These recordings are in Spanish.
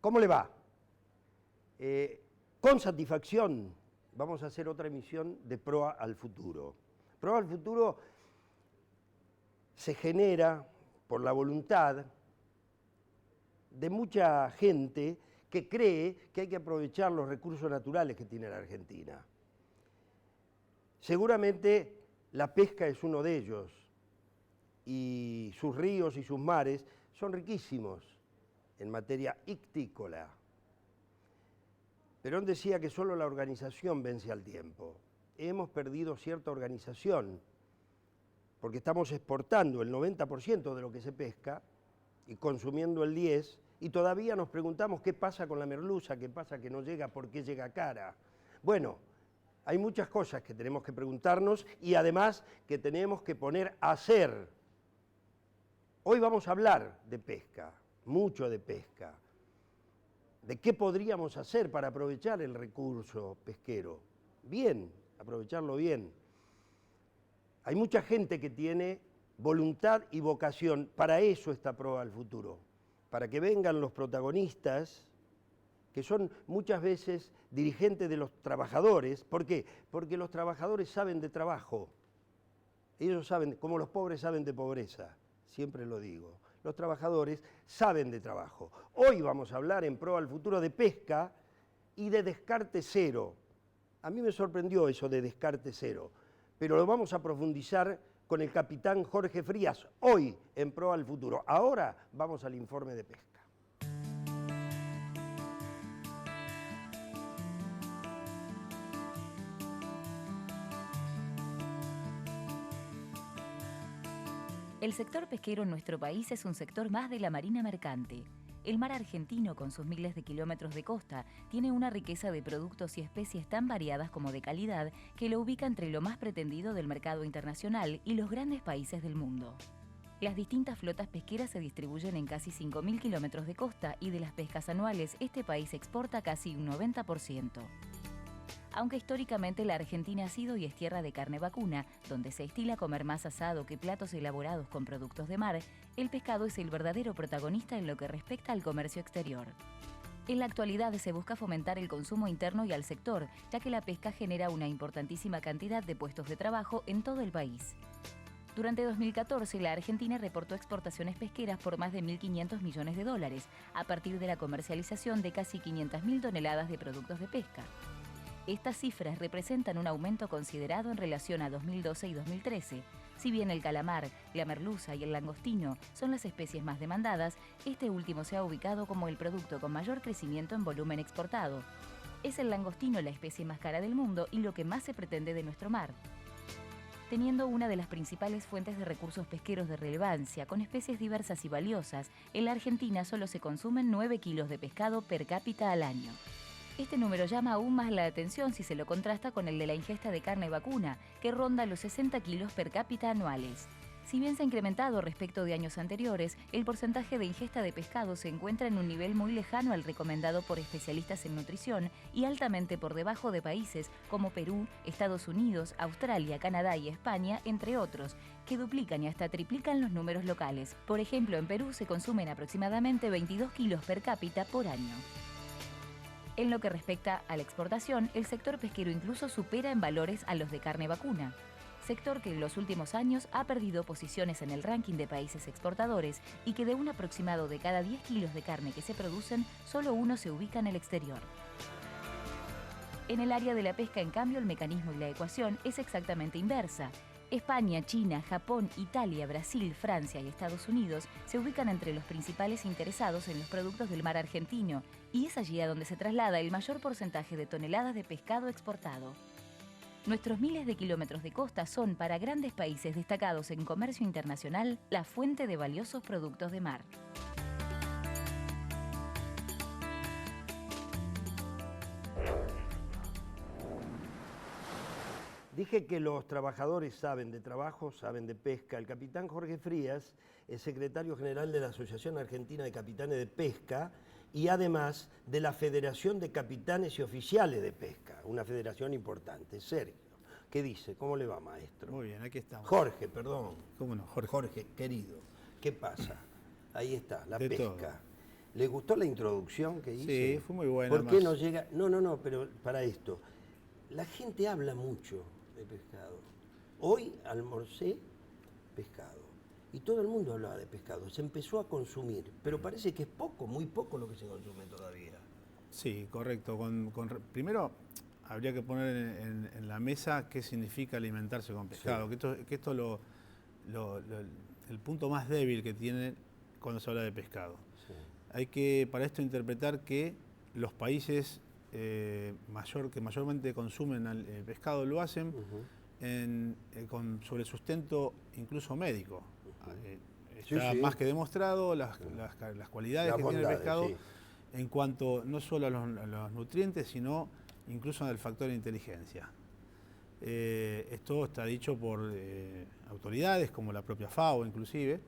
¿Cómo le va? Con satisfacción vamos a hacer otra emisión de Proa al Futuro. Proa al Futuro se genera por la voluntad de mucha gente que cree que hay que aprovechar los recursos naturales que tiene la Argentina. Seguramente la pesca es uno de ellos y sus ríos y sus mares son riquísimos en materia ictícola. Perón decía que solo la organización vence al tiempo. Hemos perdido cierta organización porque estamos exportando el 90% de lo que se pesca y consumiendo el 10%, y todavía nos preguntamos qué pasa con la merluza, qué pasa que no llega, por qué llega cara. Bueno, hay muchas cosas que tenemos que preguntarnos y además que tenemos que poner a hacer. Hoy vamos a hablar de pesca. Mucho de pesca, de qué podríamos hacer para aprovechar el recurso pesquero, bien, aprovecharlo bien. Hay mucha gente que tiene voluntad y vocación, para eso está Proa al Futuro, para que vengan los protagonistas, que son muchas veces dirigentes de los trabajadores. ¿Por qué? Porque los trabajadores saben de trabajo, ellos saben, como los pobres saben de pobreza, siempre lo digo. Los trabajadores saben de trabajo. Hoy vamos a hablar en Proa al Futuro de pesca y de descarte cero. A mí me sorprendió eso de descarte cero, pero lo vamos a profundizar con el capitán Jorge Frías, hoy en Proa al Futuro. Ahora vamos al informe de pesca. El sector pesquero en nuestro país es un sector más de la marina mercante. El mar argentino, con sus miles de kilómetros de costa, tiene una riqueza de productos y especies tan variadas como de calidad que lo ubica entre lo más pretendido del mercado internacional y los grandes países del mundo. Las distintas flotas pesqueras se distribuyen en casi 5.000 kilómetros de costa y de las pescas anuales, este país exporta casi un 90%. Aunque históricamente la Argentina ha sido y es tierra de carne vacuna, donde se estila comer más asado que platos elaborados con productos de mar, el pescado es el verdadero protagonista en lo que respecta al comercio exterior. En la actualidad se busca fomentar el consumo interno y al sector, ya que la pesca genera una importantísima cantidad de puestos de trabajo en todo el país. Durante 2014, la Argentina reportó exportaciones pesqueras por más de 1.500 millones de dólares, a partir de la comercialización de casi 500.000 toneladas de productos de pesca. Estas cifras representan un aumento considerado en relación a 2012 y 2013. Si bien el calamar, la merluza y el langostino son las especies más demandadas, este último se ha ubicado como el producto con mayor crecimiento en volumen exportado. Es el langostino la especie más cara del mundo y lo que más se pretende de nuestro mar. Teniendo una de las principales fuentes de recursos pesqueros de relevancia, con especies diversas y valiosas, en la Argentina solo se consumen 9 kilos de pescado per cápita al año. Este número llama aún más la atención si se lo contrasta con el de la ingesta de carne vacuna, que ronda los 60 kilos per cápita anuales. Si bien se ha incrementado respecto de años anteriores, el porcentaje de ingesta de pescado se encuentra en un nivel muy lejano al recomendado por especialistas en nutrición y altamente por debajo de países como Perú, Estados Unidos, Australia, Canadá y España, entre otros, que duplican y hasta triplican los números locales. Por ejemplo, en Perú se consumen aproximadamente 22 kilos per cápita por año. En lo que respecta a la exportación, el sector pesquero incluso supera en valores a los de carne vacuna, sector que en los últimos años ha perdido posiciones en el ranking de países exportadores y que de un aproximado de cada 10 kilos de carne que se producen, solo uno se ubica en el exterior. En el área de la pesca, en cambio, el mecanismo y la ecuación es exactamente inversa. España, China, Japón, Italia, Brasil, Francia y Estados Unidos se ubican entre los principales interesados en los productos del mar argentino, y es allí a donde se traslada el mayor porcentaje de toneladas de pescado exportado. Nuestros miles de kilómetros de costa son, para grandes países destacados en comercio internacional, la fuente de valiosos productos de mar. Dije que los trabajadores saben de trabajo, saben de pesca. El capitán Jorge Frías es secretario general de la Asociación Argentina de Capitanes de Pesca y además de la Federación de Capitanes y Oficiales de Pesca, una federación importante. Sergio, ¿qué dice? ¿Cómo le va, maestro? Muy bien, aquí estamos. Jorge, perdón. ¿Cómo no, Jorge? Jorge, querido, ¿qué pasa? Ahí está, la De pesca. todo. ¿Le gustó la introducción que hice? Sí, fue muy buena. ¿Por qué más. no llega? No, pero para esto. La gente habla mucho de pescado. Hoy almorcé pescado. Y todo el mundo hablaba de pescado. Se empezó a consumir, pero parece que es poco, muy poco lo que se consume todavía. Sí, correcto. Primero, habría que poner en la mesa qué significa alimentarse con pescado. Sí. Que esto el punto más débil que tiene cuando se habla de pescado. Sí. Hay que, para esto, interpretar que los países que mayormente consumen pescado lo hacen sobre sustento incluso médico. Está Sí. más que demostrado las cualidades que tiene el pescado, sí. en cuanto no solo a los nutrientes, sino incluso al factor inteligencia. Esto está dicho por autoridades como la propia FAO inclusive.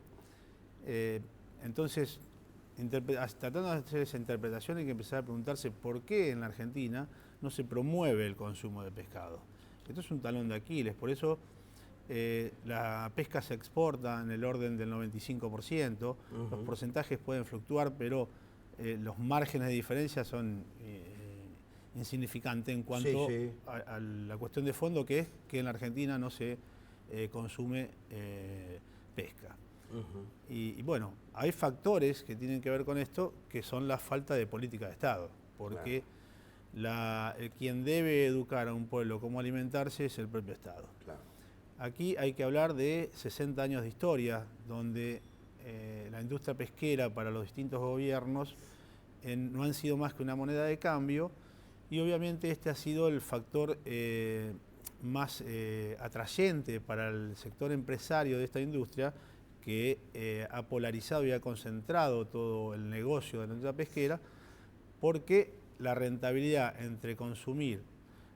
Entonces, tratando de hacer esa interpretación, hay que empezar a preguntarse por qué en la Argentina no se promueve el consumo de pescado. Esto es un talón de Aquiles, por eso la pesca se exporta en el orden del 95%, los porcentajes pueden fluctuar, pero los márgenes de diferencia son insignificantes en cuanto a la cuestión de fondo, que es que en la Argentina no se consume pesca. Y bueno, hay factores que tienen que ver con esto, que son la falta de política de Estado, porque quien debe educar a un pueblo cómo alimentarse es el propio Estado. Claro. Aquí hay que hablar de 60 años de historia, donde la industria pesquera para los distintos gobiernos no han sido más que una moneda de cambio, y obviamente este ha sido el factor más atrayente para el sector empresario de esta industria, que ha polarizado y ha concentrado todo el negocio de la industria pesquera, porque la rentabilidad entre consumir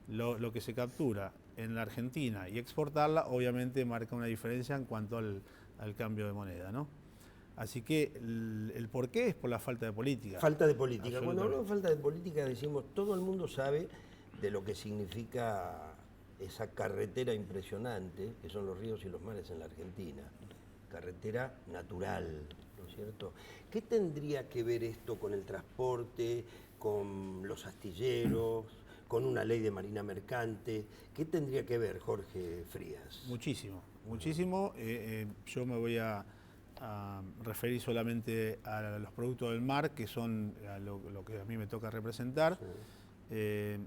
lo que se captura en la Argentina y exportarla, obviamente marca una diferencia en cuanto al cambio de moneda, ¿no? Así que el porqué es por la falta de política. Falta de política. Cuando hablamos de falta de política decimos, todo el mundo sabe de lo que significa esa carretera impresionante, que son los ríos y los mares en la Argentina. Carretera natural, ¿no es cierto? ¿Qué tendría que ver esto con el transporte, con los astilleros, con una ley de marina mercante? ¿Qué tendría que ver, Jorge Frías? Muchísimo, muchísimo. Yo me voy a referir solamente a los productos del mar, que son lo que a mí me toca representar. Sí.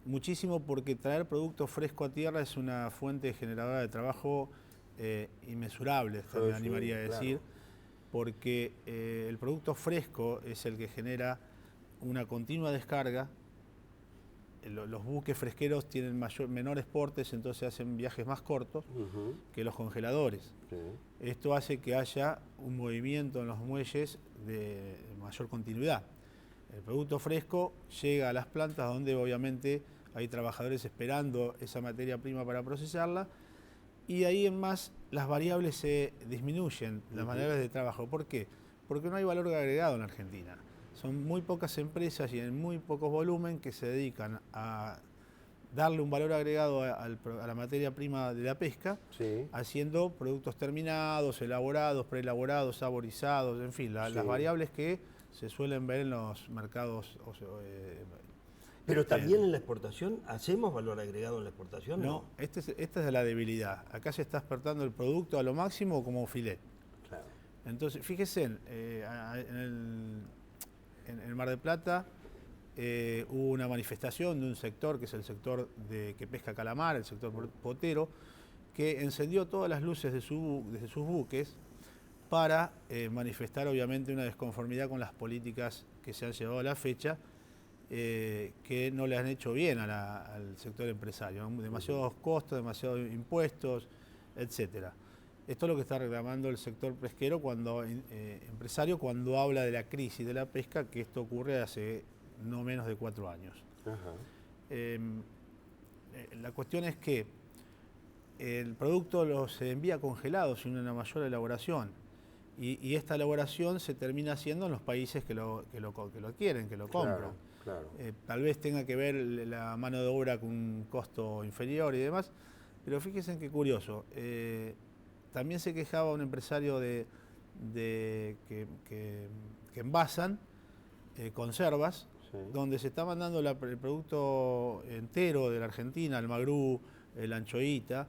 Muchísimo, porque traer producto fresco a tierra es una fuente generadora de trabajo inmesurable, me animaría a decir, claro. Porque el producto fresco es el que genera una continua descarga. Los buques fresqueros tienen menores portes, entonces hacen viajes más cortos que los congeladores. Sí. Esto hace que haya un movimiento en los muelles de mayor continuidad. El producto fresco llega a las plantas donde obviamente hay trabajadores esperando esa materia prima para procesarla, y ahí en más las variables se disminuyen, las variables de trabajo. ¿Por qué? Porque no hay valor agregado en la Argentina. Son muy pocas empresas y en muy pocos volumen que se dedican a darle un valor agregado a la materia prima de la pesca, sí, haciendo productos terminados, elaborados, preelaborados, saborizados, en fin, las variables que se suelen ver en los mercados. Pero también en la exportación, ¿hacemos valor agregado en la exportación? No, esta es la debilidad. Acá se está exportando el producto a lo máximo como filet. Claro. Entonces, fíjese, en el Mar del Plata hubo una manifestación de un sector, que es el sector que pesca calamar, el sector potero, que encendió todas las luces de sus buques para manifestar obviamente una desconformidad con las políticas que se han llevado a la fecha, que no le han hecho bien al sector empresario. Demasiados costos, demasiados impuestos, etcétera. Esto es lo que está reclamando el sector pesquero empresario cuando habla de la crisis de la pesca, que esto ocurre hace no menos de 4 años. La cuestión es que el producto se envía congelado sin una mayor elaboración y esta elaboración se termina haciendo en los países que lo adquieren, que lo compran. Claro. Tal vez tenga que ver la mano de obra con un costo inferior y demás, pero fíjense qué curioso. También se quejaba un empresario que envasan conservas, sí, donde se está mandando el producto entero de la Argentina, el magrú, la anchoita,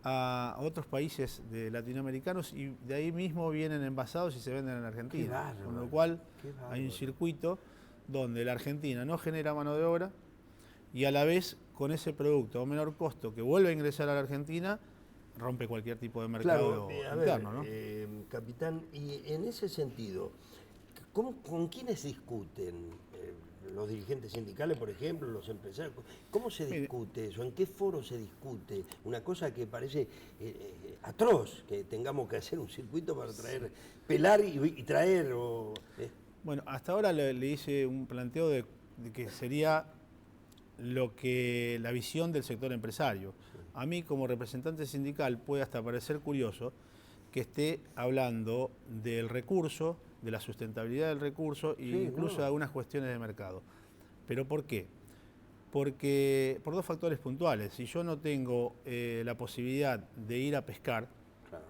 a otros países latinoamericanos y de ahí mismo vienen envasados y se venden en la Argentina. Bárbaro, con lo cual hay un circuito donde la Argentina no genera mano de obra y a la vez con ese producto a menor costo que vuelve a ingresar a la Argentina rompe cualquier tipo de mercado interno, ¿no? Capitán, y en ese sentido, ¿con quiénes discuten? Los dirigentes sindicales, por ejemplo, los empresarios. ¿Cómo se discute eso? ¿En qué foro se discute? Una cosa que parece atroz, que tengamos que hacer un circuito para traer, pelar y traer. Bueno, hasta ahora le hice un planteo de que sería la visión del sector empresario. Sí. A mí, como representante sindical, puede hasta parecer curioso que esté hablando del recurso, de la sustentabilidad del recurso e incluso de algunas cuestiones de mercado. ¿Pero por qué? Porque por 2 factores puntuales. Si yo no tengo la posibilidad de ir a pescar,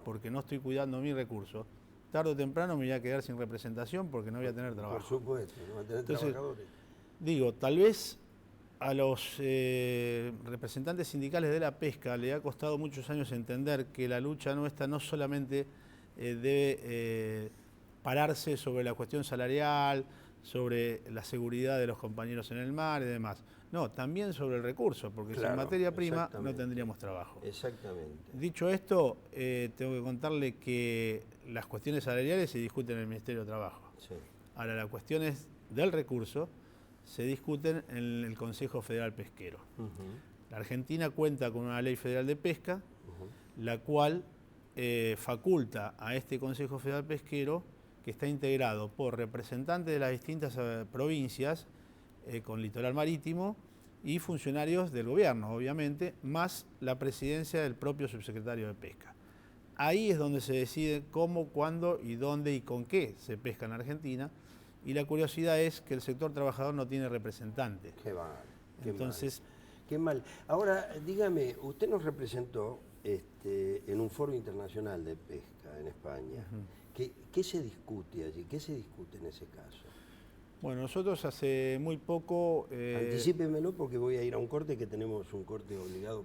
porque no estoy cuidando mi recurso, tarde o temprano me voy a quedar sin representación porque no voy a tener trabajo. Por supuesto, no voy a tener trabajadores. Digo, tal vez a los representantes sindicales de la pesca le ha costado muchos años entender que la lucha nuestra no solamente debe pararse sobre la cuestión salarial, sobre la seguridad de los compañeros en el mar y demás. No, también sobre el recurso, porque sin materia prima no tendríamos trabajo. Exactamente. Dicho esto, tengo que contarle que las cuestiones salariales se discuten en el Ministerio de Trabajo. Sí. Ahora, las cuestiones del recurso se discuten en el Consejo Federal Pesquero. La Argentina cuenta con una ley federal de pesca, la cual faculta a este Consejo Federal Pesquero, que está integrado por representantes de las distintas provincias con litoral marítimo y funcionarios del gobierno, obviamente, más la presidencia del propio subsecretario de Pesca. Ahí es donde se decide cómo, cuándo y dónde y con qué se pesca en Argentina. Y la curiosidad es que el sector trabajador no tiene representante. Qué mal. Entonces, qué mal. Ahora, dígame, usted nos representó en un foro internacional de pesca en España. ¿Qué se discute allí? ¿Qué se discute en ese caso? Bueno, nosotros hace muy poco... Anticípemelo porque voy a ir a un corte, que tenemos un corte obligado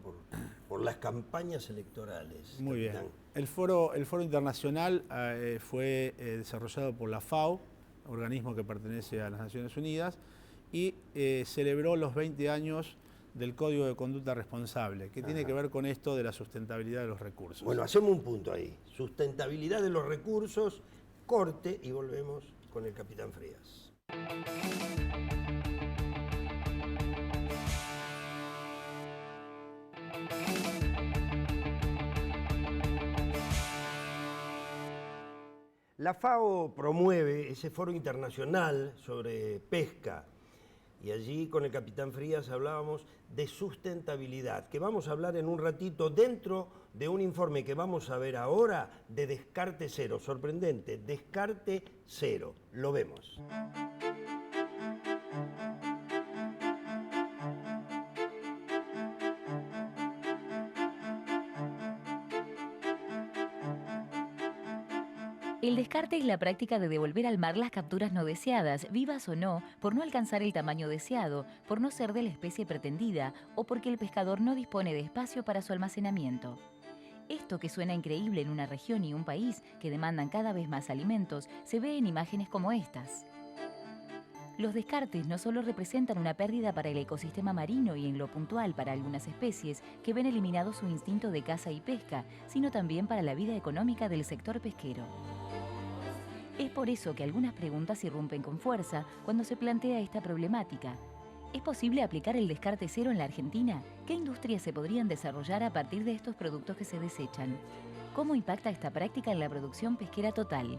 por las campañas electorales. Muy bien. El foro internacional fue desarrollado por la FAO, organismo que pertenece a las Naciones Unidas, y celebró los 20 años del Código de Conducta Responsable, que tiene que ver con esto de la sustentabilidad de los recursos. Bueno, hacemos un punto ahí. Sustentabilidad de los recursos, corte y volvemos con el Capitán Frías. La FAO promueve ese foro internacional sobre pesca y allí con el Capitán Frías hablábamos de sustentabilidad, que vamos a hablar en un ratito dentro de un informe que vamos a ver ahora de descarte cero. Sorprendente, descarte cero. Lo vemos. El descarte es la práctica de devolver al mar las capturas no deseadas, vivas o no, por no alcanzar el tamaño deseado, por no ser de la especie pretendida o porque el pescador no dispone de espacio para su almacenamiento. Esto, que suena increíble en una región y un país que demandan cada vez más alimentos, se ve en imágenes como estas. Los descartes no solo representan una pérdida para el ecosistema marino y en lo puntual para algunas especies que ven eliminado su instinto de caza y pesca, sino también para la vida económica del sector pesquero. Es por eso que algunas preguntas irrumpen con fuerza cuando se plantea esta problemática. ¿Es posible aplicar el descarte cero en la Argentina? ¿Qué industrias se podrían desarrollar a partir de estos productos que se desechan? ¿Cómo impacta esta práctica en la producción pesquera total?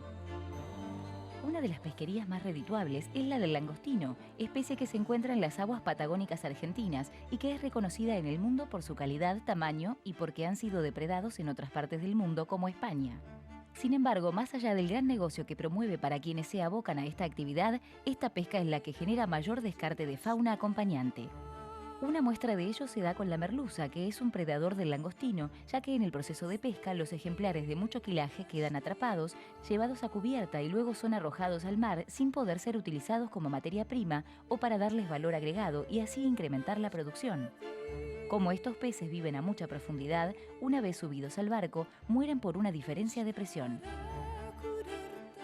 Una de las pesquerías más redituables es la del langostino, especie que se encuentra en las aguas patagónicas argentinas y que es reconocida en el mundo por su calidad, tamaño y porque han sido depredados en otras partes del mundo como España. Sin embargo, más allá del gran negocio que promueve para quienes se abocan a esta actividad, esta pesca es la que genera mayor descarte de fauna acompañante. Una muestra de ello se da con la merluza, que es un predador del langostino, ya que en el proceso de pesca los ejemplares de mucho quilaje quedan atrapados, llevados a cubierta y luego son arrojados al mar sin poder ser utilizados como materia prima o para darles valor agregado y así incrementar la producción. Como estos peces viven a mucha profundidad, una vez subidos al barco, mueren por una diferencia de presión.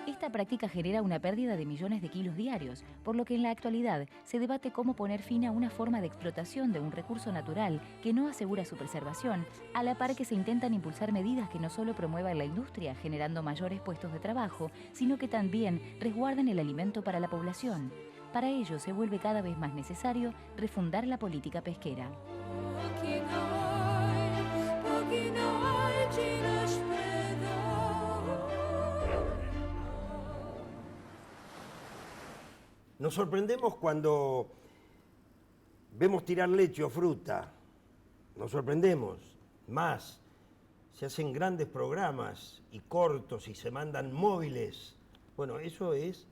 Esta práctica genera una pérdida de millones de kilos diarios, por lo que en la actualidad se debate cómo poner fin a una forma de explotación de un recurso natural que no asegura su preservación, a la par que se intentan impulsar medidas que no solo promuevan la industria generando mayores puestos de trabajo, sino que también resguarden el alimento para la población. Para ello se vuelve cada vez más necesario refundar la política pesquera. Nos sorprendemos cuando vemos tirar leche o fruta. Nos sorprendemos. Más, se hacen grandes programas y cortos y se mandan móviles. Bueno, eso es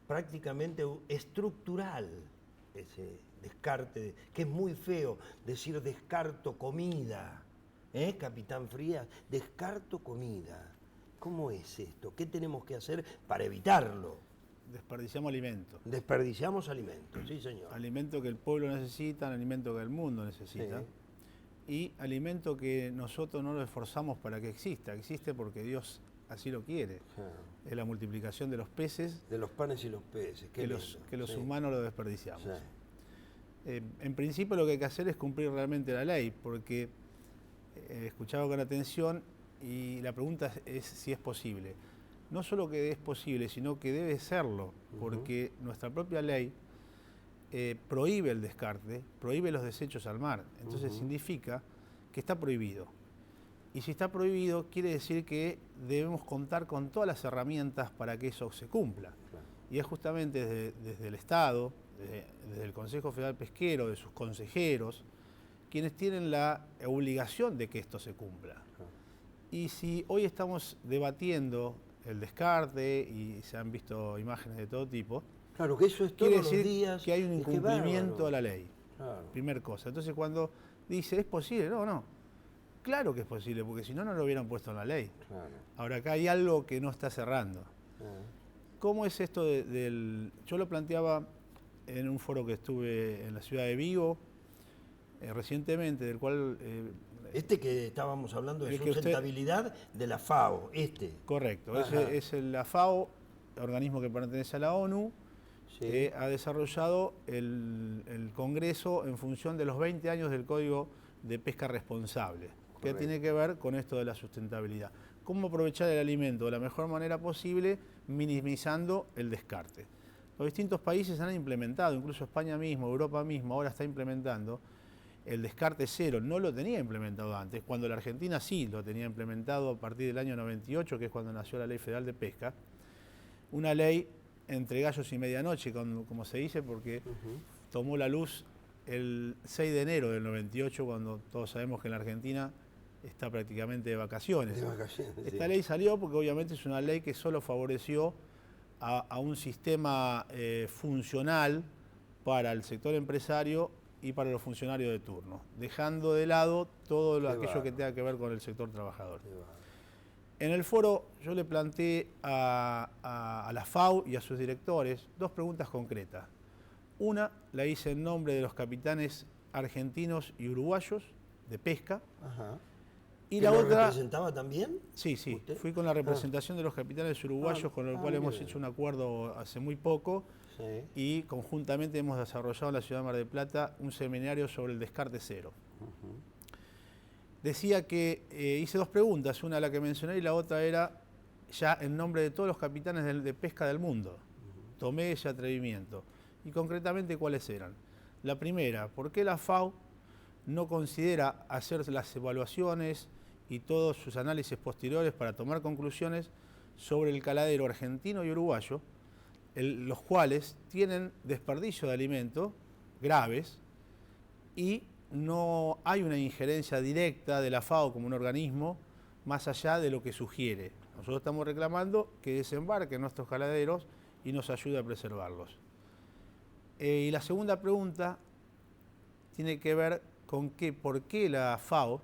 prácticamente estructural, ese descarte, que es muy feo decir descarto comida. Capitán Frías? Descarto comida. ¿Cómo es esto? ¿Qué tenemos que hacer para evitarlo? Desperdiciamos alimento. Desperdiciamos alimentos, sí señor. Alimento que el pueblo necesita, alimento que el mundo necesita. Sí. Y alimento que nosotros no lo esforzamos para que exista. Existe porque Dios así lo quiere. Es la multiplicación de los peces. De los panes y los peces. Que los sí. humanos lo desperdiciamos. Sí. En principio lo que hay que hacer es cumplir realmente la ley, porque he escuchado con atención y la pregunta es si es posible. No solo que es posible, sino que debe serlo, porque nuestra propia ley prohíbe el descarte, prohíbe los desechos al mar. Entonces significa que está prohibido. Y si está prohibido, quiere decir que debemos contar con todas las herramientas para que eso se cumpla. Claro. Y es justamente desde el Estado, desde el Consejo Federal Pesquero, de sus consejeros, quienes tienen la obligación de que esto se cumpla. Claro. Y si hoy estamos debatiendo el descarte y se han visto imágenes de todo tipo, claro, que eso es todos los días. Que hay un incumplimiento de la ley. Claro. Primer cosa. Entonces cuando dice, ¿es posible? No. Claro que es posible, porque si no, no lo hubieran puesto en la ley. Claro. Ahora acá hay algo que no está cerrando. ¿Cómo es esto del...? Yo lo planteaba en un foro que estuve en la ciudad de Vigo recientemente, del cual... Este que estábamos hablando de sustentabilidad de la FAO, Correcto, es la FAO, organismo que pertenece a la ONU, sí. Ha desarrollado el Congreso en función de los 20 años del Código de Pesca Responsable, que tiene que ver con esto de la sustentabilidad. Cómo aprovechar el alimento de la mejor manera posible, minimizando el descarte. Los distintos países han implementado, incluso España mismo, Europa mismo, ahora está implementando el descarte cero. No lo tenía implementado antes, cuando la Argentina sí lo tenía implementado a partir del año 98, que es cuando nació la Ley Federal de Pesca. Una ley entre gallos y medianoche, como se dice, porque tomó la luz el 6 de enero del 98, cuando todos sabemos que en la Argentina está prácticamente de vacaciones. Esta ley salió porque obviamente es una ley que solo favoreció a un sistema funcional para el sector empresario y para los funcionarios de turno, dejando de lado todo aquello que tenga que ver con el sector trabajador. En el foro yo le planteé a la FAO y a sus directores dos preguntas concretas. Una la hice en nombre de los capitanes argentinos y uruguayos de pesca. Y ¿Que la lo otra... representaba también? Sí, sí, ¿Usted? fui con la representación de los capitanes uruguayos, con el cual hemos bien. hecho un acuerdo hace muy poco, Sí. y conjuntamente hemos desarrollado en la ciudad de Mar del Plata un seminario sobre el descarte cero. Decía que hice dos preguntas, una la que mencioné y la otra era ya en nombre de todos los capitanes de pesca del mundo. Tomé ese atrevimiento. Y concretamente, ¿cuáles eran? La primera, ¿por qué la FAO no considera hacer las evaluaciones y todos sus análisis posteriores para tomar conclusiones sobre el caladero argentino y uruguayo, los cuales tienen desperdicio de alimento graves y no hay una injerencia directa de la FAO como un organismo más allá de lo que sugiere? Nosotros estamos reclamando que desembarquen nuestros caladeros y nos ayude a preservarlos. Y la segunda pregunta tiene que ver con por qué la FAO,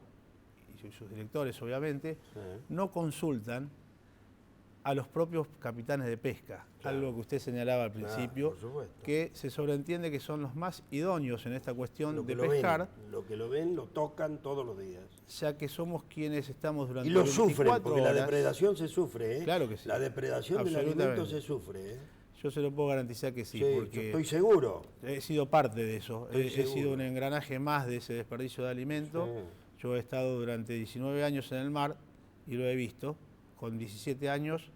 y sus directores obviamente, no consultan a los propios capitanes de pesca. Claro. Algo que usted señalaba al principio, que se sobreentiende que son los más idóneos en esta cuestión de pescar. Lo que lo ven, lo tocan todos los días. Ya que somos quienes estamos durante 24 horas. Y lo sufren, porque horas. La depredación se sufre, ¿eh? Claro que sí. La depredación del alimento se sufre, ¿eh? Yo se lo puedo garantizar que sí, porque yo estoy seguro. He sido parte de eso. He sido un engranaje más de ese desperdicio de alimento. Sí. Yo he estado durante 19 años en el mar y lo he visto. Con 17 años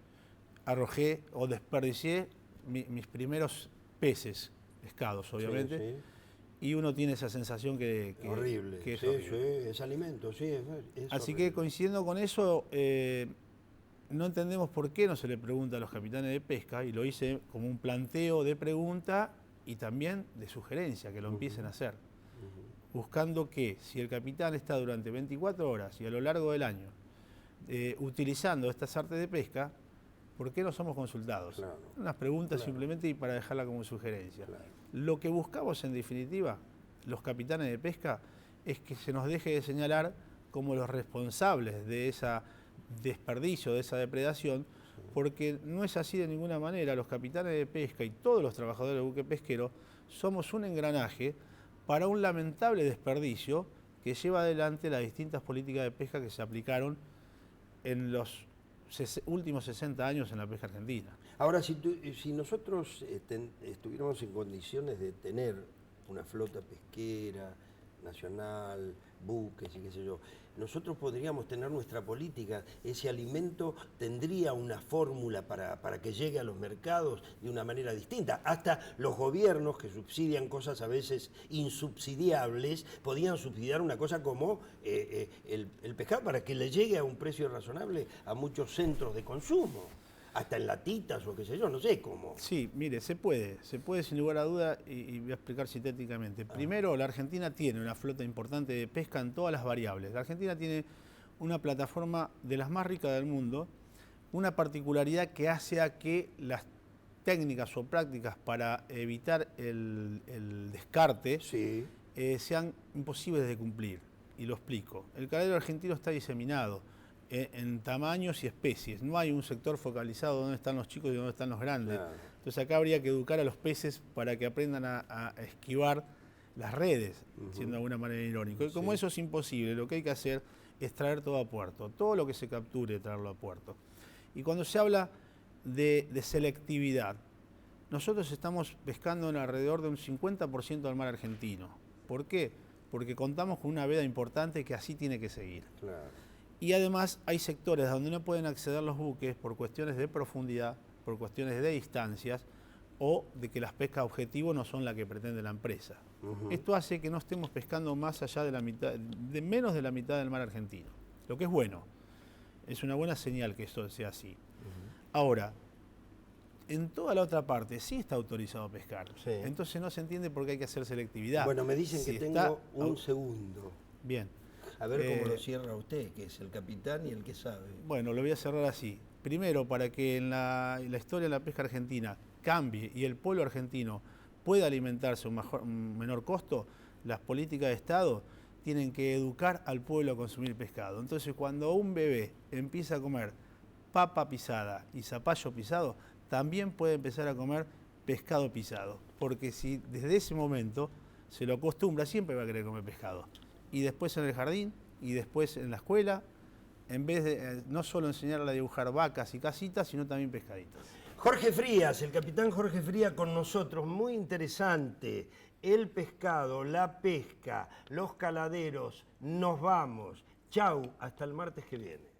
arrojé o desperdicié mis primeros peces, pescados obviamente, sí, sí. Y uno tiene esa sensación que horrible. Que es sí, horrible. Sí, es alimento, sí, es Así horrible. que coincidiendo con eso, no entendemos por qué no se le pregunta a los capitanes de pesca, y lo hice como un planteo de pregunta y también de sugerencia, que lo empiecen a hacer, buscando que si el capitán está durante 24 horas y a lo largo del año utilizando estas artes de pesca, ¿por qué no somos consultados? Claro. Unas preguntas simplemente y para dejarla como sugerencia. Claro. Lo que buscamos en definitiva, los capitanes de pesca, es que se nos deje de señalar como los responsables de ese desperdicio, de esa depredación, porque no es así de ninguna manera. Los capitanes de pesca y todos los trabajadores del buque pesquero somos un engranaje para un lamentable desperdicio que lleva adelante las distintas políticas de pesca que se aplicaron en los últimos 60 años en la pesca argentina. Ahora, si nosotros estuviéramos en condiciones de tener una flota pesquera nacional, buques y qué sé yo, nosotros podríamos tener nuestra política. Ese alimento tendría una fórmula para que llegue a los mercados de una manera distinta. Hasta los gobiernos que subsidian cosas a veces insubsidiables podían subsidiar una cosa como el pescado para que le llegue a un precio razonable a muchos centros de consumo. Hasta en latitas o qué sé yo, no sé cómo. Sí, mire, se puede sin lugar a duda, y voy a explicar sintéticamente. Primero, la Argentina tiene una flota importante de pesca en todas las variables. La Argentina tiene una plataforma de las más ricas del mundo, una particularidad que hace a que las técnicas o prácticas para evitar el descarte sean imposibles de cumplir. Y lo explico. El caladero argentino está diseminado en tamaños y especies. No hay un sector focalizado donde están los chicos y donde están los grandes. Claro. Entonces acá habría que educar a los peces para que aprendan a esquivar las redes, siendo de alguna manera irónico. Y como eso es imposible, lo que hay que hacer es traer todo a puerto. Todo lo que se capture, traerlo a puerto. Y cuando se habla de selectividad, nosotros estamos pescando en alrededor de un 50% del mar argentino. ¿Por qué? Porque contamos con una veda importante que así tiene que seguir. Claro. Y además hay sectores donde no pueden acceder los buques por cuestiones de profundidad, por cuestiones de distancias o de que las pescas objetivo no son las que pretende la empresa. Esto hace que no estemos pescando más allá de la mitad, de menos de la mitad del mar argentino, lo que es bueno. Es una buena señal que esto sea así. Ahora, en toda la otra parte sí está autorizado a pescar. Sí. Entonces no se entiende por qué hay que hacer selectividad. Bueno, me dicen que tengo un segundo. Bien. A ver cómo lo cierra usted, que es el capitán y el que sabe. Bueno, lo voy a cerrar así. Primero, para que en la historia de la pesca argentina cambie y el pueblo argentino pueda alimentarse a un menor costo, las políticas de Estado tienen que educar al pueblo a consumir pescado. Entonces, cuando un bebé empieza a comer papa pisada y zapallo pisado, también puede empezar a comer pescado pisado. Porque si desde ese momento se lo acostumbra, siempre va a querer comer pescado. Y después en el jardín, y después en la escuela, en vez de no solo enseñarle a dibujar vacas y casitas, sino también pescaditos. Jorge Frías, el capitán Jorge Frías con nosotros, muy interesante. El pescado, la pesca, los caladeros, nos vamos. Chau, hasta el martes que viene.